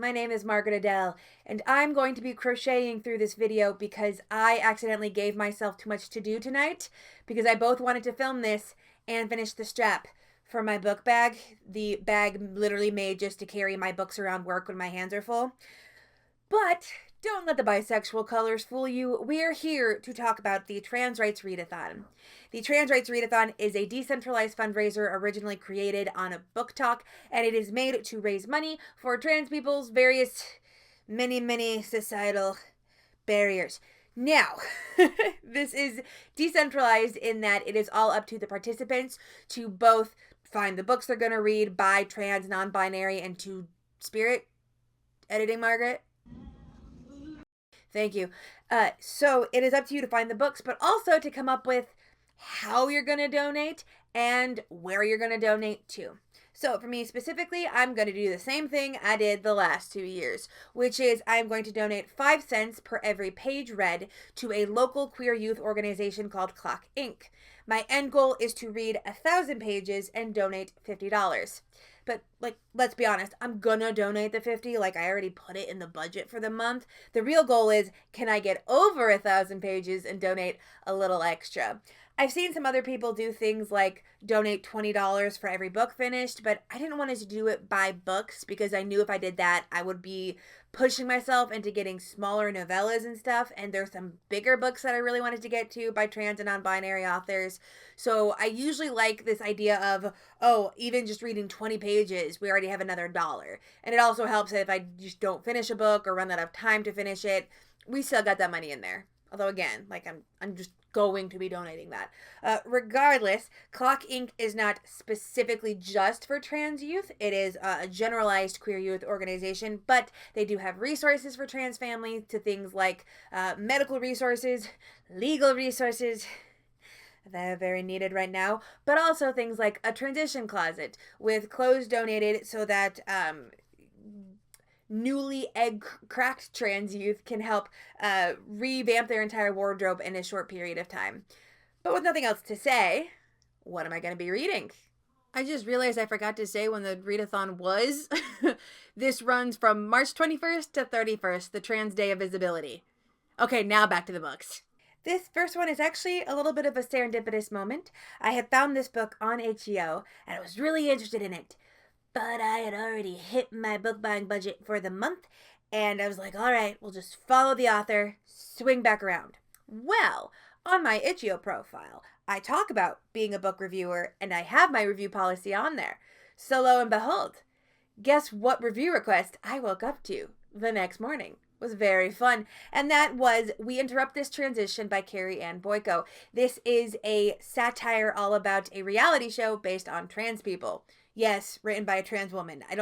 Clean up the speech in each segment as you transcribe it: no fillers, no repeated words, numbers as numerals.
my name is Margaret Adele, and I'm going to be crocheting through this video because I accidentally gave myself too much to do tonight because I both wanted to film this and finish the strap for my book bag. The bag literally made just to carry my books around work when my hands are full. But don't let the bisexual colors fool you. We're here to talk about the Trans Rights Readathon. The Trans Rights Readathon is a decentralized fundraiser originally created on a book talk, and it is made to raise money for trans people's various many societal barriers. Now, this is decentralized in that it is all up to the participants to both find the books they're going to read, buy trans, non-binary, and to spirit editing, Margaret. Thank you. So it is up to you to find the books, but also to come up with how you're going to donate and where you're going to donate to. So for me specifically, I'm going to do the same thing I did the last 2 years, which is I'm going to donate 5 cents per every page read to a local queer youth organization called Clock Inc. My end goal is to read 1,000 pages and donate $50. But, let's be honest, I'm gonna donate the 50. I already put it in the budget for the month. The real goal is, can I get over 1,000 pages and donate a little extra? I've seen some other people do things like donate $20 for every book finished, but I didn't want to do it by books because I knew if I did that, I would be pushing myself into getting smaller novellas and stuff, and there's some bigger books that I really wanted to get to by trans and non-binary authors. So I usually like this idea of, even just reading 20 pages, we already have another dollar. And it also helps that if I just don't finish a book or run out of time to finish it, we still got that money in there. Although again, I'm just going to be donating that. Regardless, Clock Inc. is not specifically just for trans youth. It is a generalized queer youth organization, but they do have resources for trans families to things like medical resources, legal resources, they're very needed right now, but also things like a transition closet with clothes donated so that newly egg-cracked trans youth can help revamp their entire wardrobe in a short period of time. But with nothing else to say, what am I going to be reading? I just realized I forgot to say when the readathon was. This runs from March 21st to 31st, the Trans Day of Visibility. Okay, now back to the books. This first one is actually a little bit of a serendipitous moment. I had found this book on HEO, and I was really interested in it. But I had already hit my book buying budget for the month, and I was like, all right, we'll just follow the author, swing back around. Well, on my Itch.io profile, I talk about being a book reviewer, and I have my review policy on there. So lo and behold, guess what review request I woke up to the next morning? It was very fun, and that was We Interrupt This Transition by Carrie Ann Boyko. This is a satire all about a reality show based on trans people. Yes, written by a trans woman. I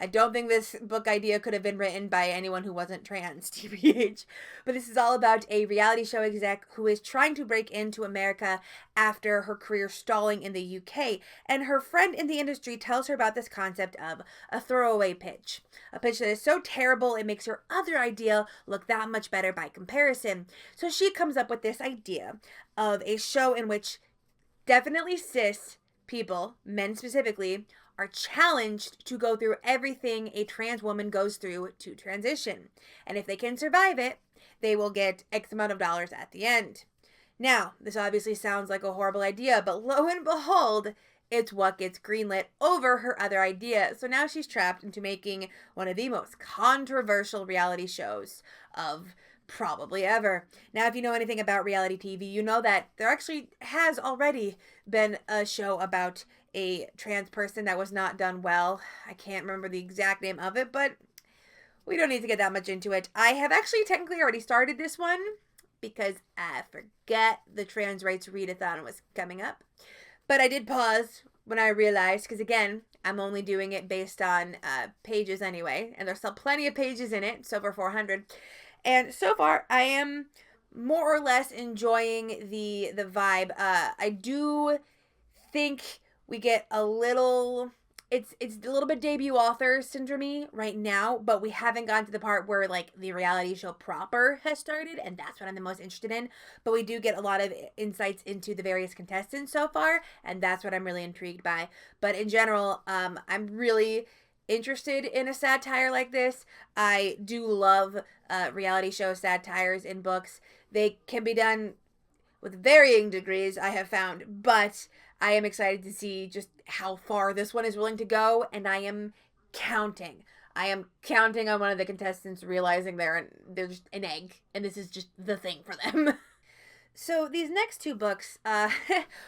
don't think this book idea could have been written by anyone who wasn't trans, TBH. But this is all about a reality show exec who is trying to break into America after her career stalling in the UK. And her friend in the industry tells her about this concept of a throwaway pitch. A pitch that is so terrible it makes her other idea look that much better by comparison. So she comes up with this idea of a show in which definitely cis people, men specifically, are challenged to go through everything a trans woman goes through to transition. And if they can survive it, they will get X amount of dollars at the end. Now, this obviously sounds like a horrible idea, but lo and behold, it's what gets greenlit over her other idea. So now she's trapped into making one of the most controversial reality shows of probably ever. Now, if you know anything about reality TV, you know that there actually has already been a show about a trans person that was not done well. I can't remember the exact name of it, but we don't need to get that much into it. I have actually technically already started this one because I forgot the Trans Rights Readathon was coming up. But I did pause when I realized, because again, I'm only doing it based on pages anyway, and there's still plenty of pages in it, so over 400. And so far, I am more or less enjoying the vibe. I do think we get a little it's a little bit debut author syndrome right now, but we haven't gotten to the part where like the reality show proper has started, and that's what I'm the most interested in. But we do get a lot of insights into the various contestants so far, and that's what I'm really intrigued by. But in general, I'm really interested in a satire like this. I do love reality show satires in books. They can be done with varying degrees, I have found, but I am excited to see just how far this one is willing to go, and I am counting. I am counting on one of the contestants realizing they're just an egg, and this is just the thing for them. So these next two books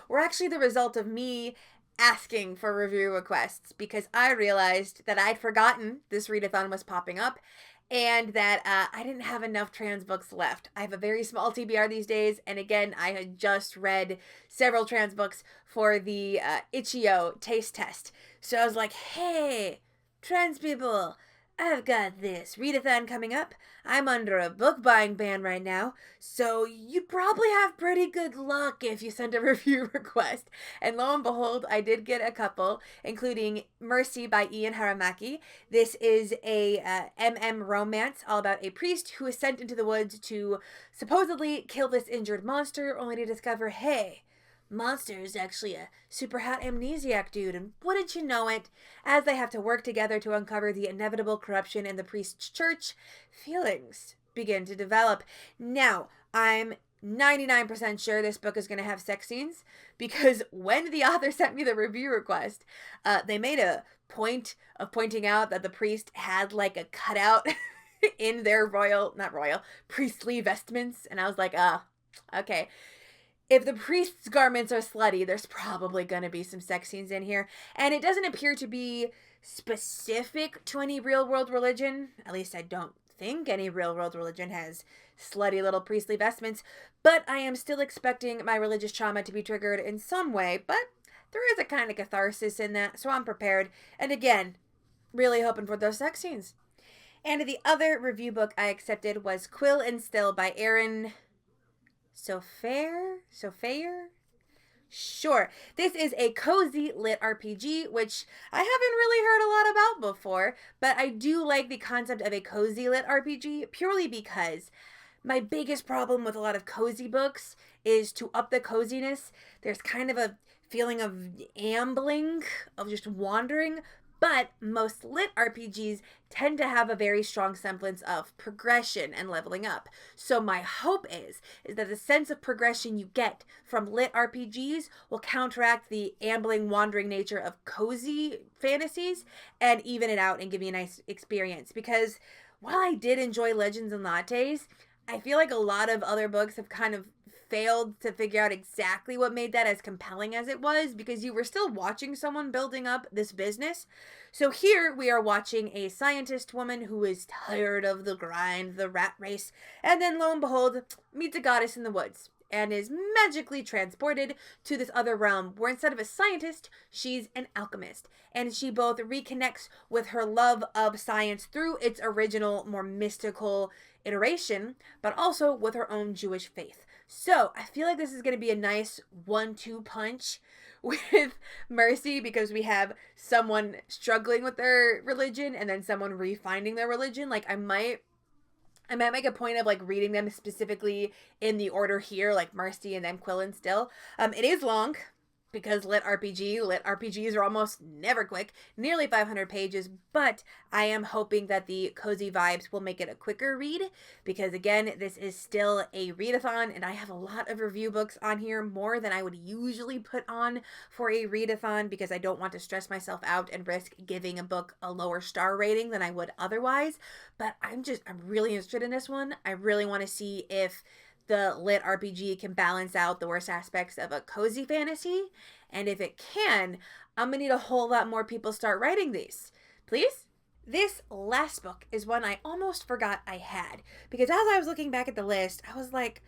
were actually the result of me asking for review requests because I realized that I'd forgotten this readathon was popping up and that I didn't have enough trans books left. I have a very small TBR these days, and again, I had just read several trans books for the Itch.io taste test. So I was like, hey, trans people, I've got this readathon coming up. I'm under a book buying ban right now, so you probably have pretty good luck if you send a review request. And lo and behold, I did get a couple, including Mercy by Ian Haramaki. This is a MM romance all about a priest who is sent into the woods to supposedly kill this injured monster, only to discover, hey, Monster is actually a super hot amnesiac dude, and wouldn't you know it, as they have to work together to uncover the inevitable corruption in the priest's church, feelings begin to develop. Now, I'm 99% sure this book is going to have sex scenes, because when the author sent me the review request, they made a point of pointing out that the priest had like a cutout in their priestly vestments, and I was like, okay. If the priest's garments are slutty, there's probably going to be some sex scenes in here. And it doesn't appear to be specific to any real-world religion. At least I don't think any real-world religion has slutty little priestly vestments. But I am still expecting my religious trauma to be triggered in some way. But there is a kind of catharsis in that, so I'm prepared. And again, really hoping for those sex scenes. And the other review book I accepted was Quill and Still by Erin Sofair? Sure. This is a cozy lit RPG, which I haven't really heard a lot about before, but I do like the concept of a cozy lit RPG purely because my biggest problem with a lot of cozy books is to up the coziness. There's kind of a feeling of ambling, of just wandering, but most lit RPGs tend to have a very strong semblance of progression and leveling up. So my hope is that the sense of progression you get from lit RPGs will counteract the ambling, wandering nature of cozy fantasies and even it out and give me a nice experience. Because while I did enjoy Legends and Lattes, I feel like a lot of other books have kind of failed to figure out exactly what made that as compelling as it was, because you were still watching someone building up this business. So here we are watching a scientist woman who is tired of the grind, the rat race, and then lo and behold, meets a goddess in the woods and is magically transported to this other realm where instead of a scientist, she's an alchemist. And she both reconnects with her love of science through its original, more mystical iteration, but also with her own Jewish faith. So I feel like this is going to be a nice 1-2 punch with Mercy, because we have someone struggling with their religion and then someone refinding their religion. Like I might make a point of like reading them specifically in the order here, like Mercy and then Quill and Still. It is long, because lit RPGs are almost never quick, nearly 500 pages, but I am hoping that the cozy vibes will make it a quicker read, because again, this is still a readathon, and I have a lot of review books on here, more than I would usually put on for a readathon, because I don't want to stress myself out and risk giving a book a lower star rating than I would otherwise. But I'm really interested in this one. I really want to see if the lit RPG can balance out the worst aspects of a cozy fantasy. And if it can, I'm going to need a whole lot more people start writing these. Please? This last book is one I almost forgot I had. Because as I was looking back at the list, I was like,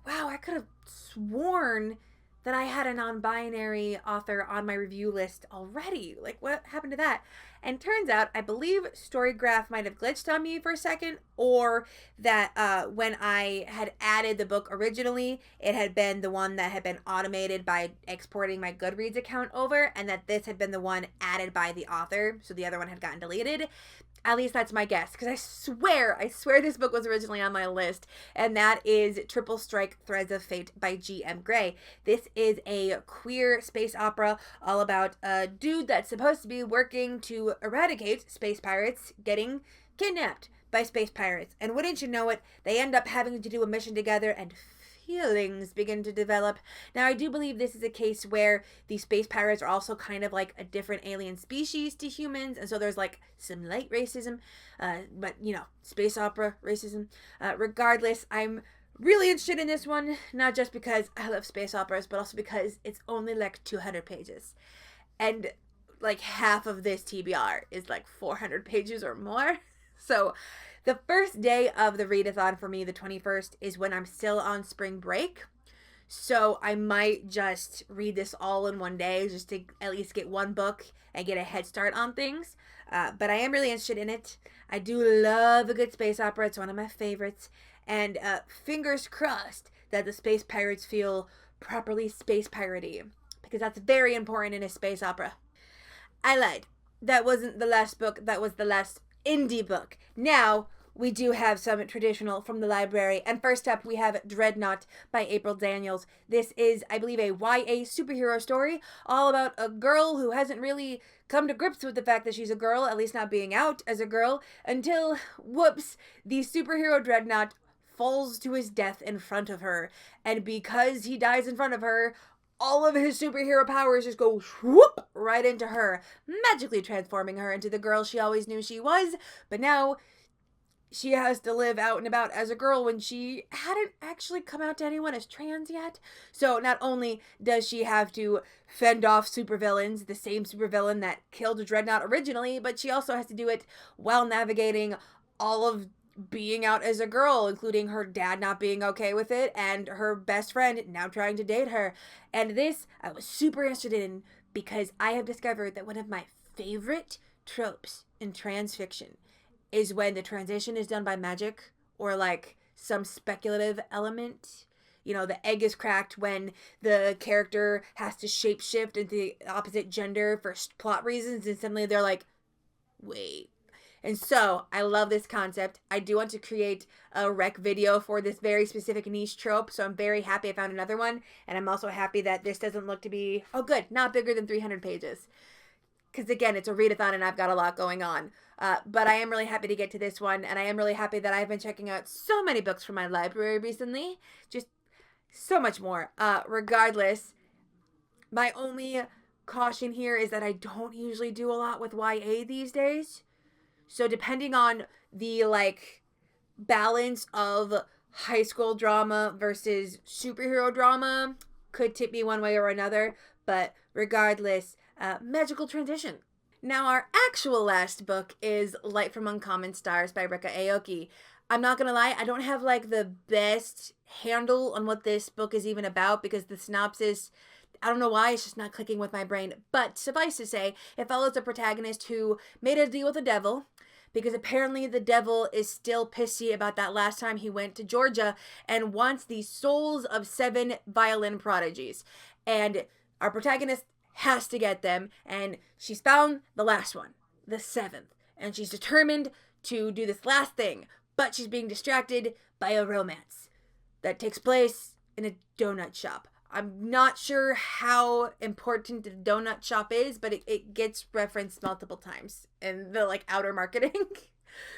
wow, I could have sworn that I had a non-binary author on my review list already. Like, what happened to that? And turns out, I believe Storygraph might have glitched on me for a second, or that when I had added the book originally, it had been the one that had been automated by exporting my Goodreads account over, and that this had been the one added by the author, so the other one had gotten deleted. At least that's my guess, because I swear this book was originally on my list, and that is Triple Strike Threads of Fate by G.M. Gray. This is a queer space opera all about a dude that's supposed to be working to eradicate space pirates getting kidnapped by space pirates. And wouldn't you know it, they end up having to do a mission together, and feelings begin to develop. Now, I do believe this is a case where the space pirates are also kind of like a different alien species to humans, and so there's like some light racism, but you know, space opera racism. Regardless, I'm really interested in this one, not just because I love space operas, but also because it's only like 200 pages. And like half of this TBR is like 400 pages or more. So the first day of the readathon for me, the 21st, is when I'm still on spring break. So I might just read this all in one day just to at least get one book and get a head start on things. But I am really interested in it. I do love a good space opera. It's one of my favorites. And fingers crossed that the space pirates feel properly space piratey, because that's very important in a space opera. I lied. That wasn't the last book. That was the last indie book. Now we do have some traditional from the library, and first up we have Dreadnought by April Daniels. This is, I believe, a YA superhero story all about a girl who hasn't really come to grips with the fact that she's a girl, at least not being out as a girl, until, whoops, the superhero Dreadnought falls to his death in front of her, and because he dies in front of her, all of his superhero powers just go whoop right into her, magically transforming her into the girl she always knew she was, but now she has to live out and about as a girl when she hadn't actually come out to anyone as trans yet. So not only does she have to fend off supervillains, the same supervillain that killed Dreadnought originally, but she also has to do it while navigating all of being out as a girl, including her dad not being okay with it and her best friend now trying to date her. And this I was super interested in because I have discovered that one of my favorite tropes in trans fiction is when the transition is done by magic or like some speculative element. You know, the egg is cracked when the character has to shapeshift into the opposite gender for plot reasons, and suddenly they're like, wait. And so I love this concept. I do want to create a rec video for this very specific niche trope, so I'm very happy I found another one. And I'm also happy that this doesn't look to be, oh good, not bigger than 300 pages. Because again, it's a readathon and I've got a lot going on. But I am really happy to get to this one, and I am really happy that I've been checking out so many books from my library recently. Just so much more. Regardless, my only caution here is that I don't usually do a lot with YA these days. So depending on the like balance of high school drama versus superhero drama could tip me one way or another. But regardless, magical transition. Now our actual last book is Light from Uncommon Stars by Rika Aoki. I'm not gonna lie, I don't have like the best handle on what this book is even about because the synopsis, I don't know why, it's just not clicking with my brain. But suffice to say, it follows a protagonist who made a deal with the devil because apparently the devil is still pissy about that last time he went to Georgia and wants the souls of 7 violin prodigies. And our protagonist has to get them, and she's found the last one, the 7th, and she's determined to do this last thing, but she's being distracted by a romance that takes place in a donut shop. I'm not sure how important the donut shop is, but it gets referenced multiple times in the like outer marketing.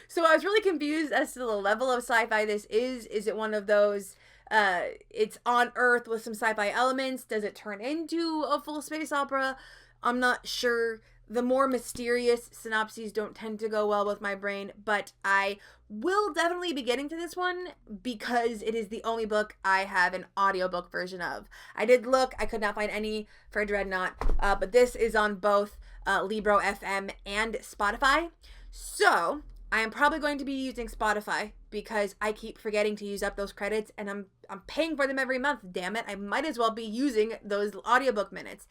So I was really confused as to the level of sci-fi this is. Is it one of those, it's on Earth with some sci-fi elements? Does it turn into a full space opera? I'm not sure. The more mysterious synopses don't tend to go well with my brain, but I will definitely be getting to this one because it is the only book I have an audiobook version of. I did look, I could not find any for Dreadnought, but this is on both Libro FM and Spotify. So I am probably going to be using Spotify because I keep forgetting to use up those credits, and I'm paying for them every month, damn it. I might as well be using those audiobook minutes.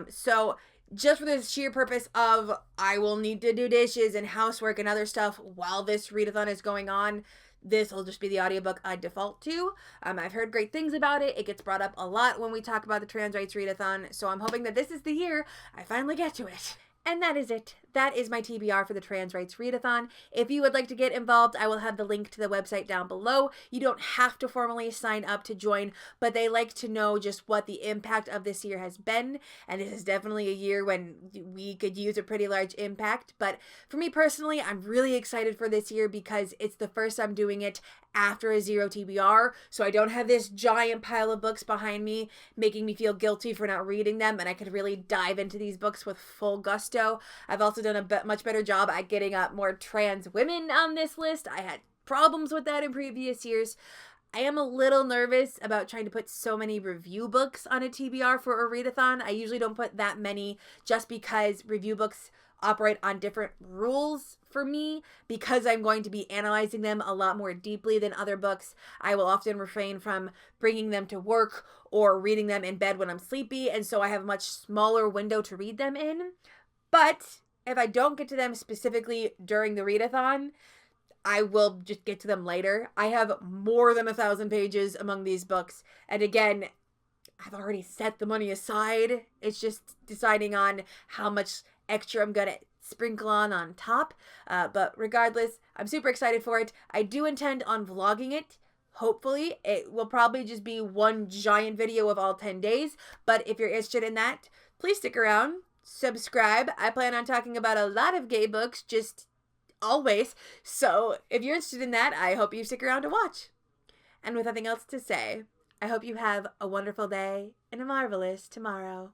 So just for the sheer purpose of I will need to do dishes and housework and other stuff while this readathon is going on, this will just be the audiobook I default to. I've heard great things about it. It gets brought up a lot when we talk about the Trans Rights Readathon, so I'm hoping that this is the year I finally get to it. And that is it. That is my TBR for the Trans Rights Readathon. If you would like to get involved, I will have the link to the website down below. You don't have to formally sign up to join, but they like to know just what the impact of this year has been. And this is definitely a year when we could use a pretty large impact. But for me personally, I'm really excited for this year because it's the first I'm doing it after a 0 TBR. So I don't have this giant pile of books behind me making me feel guilty for not reading them. And I could really dive into these books with full gusto. I've also done a much better job at getting up more trans women on this list. I had problems with that in previous years. I am a little nervous about trying to put so many review books on a TBR for a readathon. I usually don't put that many just because review books operate on different rules for me. Because I'm going to be analyzing them a lot more deeply than other books, I will often refrain from bringing them to work or reading them in bed when I'm sleepy, and so I have a much smaller window to read them in. But if I don't get to them specifically during the readathon, I will just get to them later. I have more than 1,000 pages among these books. And again, I've already set the money aside. It's just deciding on how much extra I'm going to sprinkle on top. But regardless, I'm super excited for it. I do intend on vlogging it. Hopefully, it will probably just be one giant video of all 10 days. But if you're interested in that, please stick around. Subscribe. I plan on talking about a lot of gay books, just always. So if you're interested in that, I hope you stick around to watch. And with nothing else to say, I hope you have a wonderful day and a marvelous tomorrow.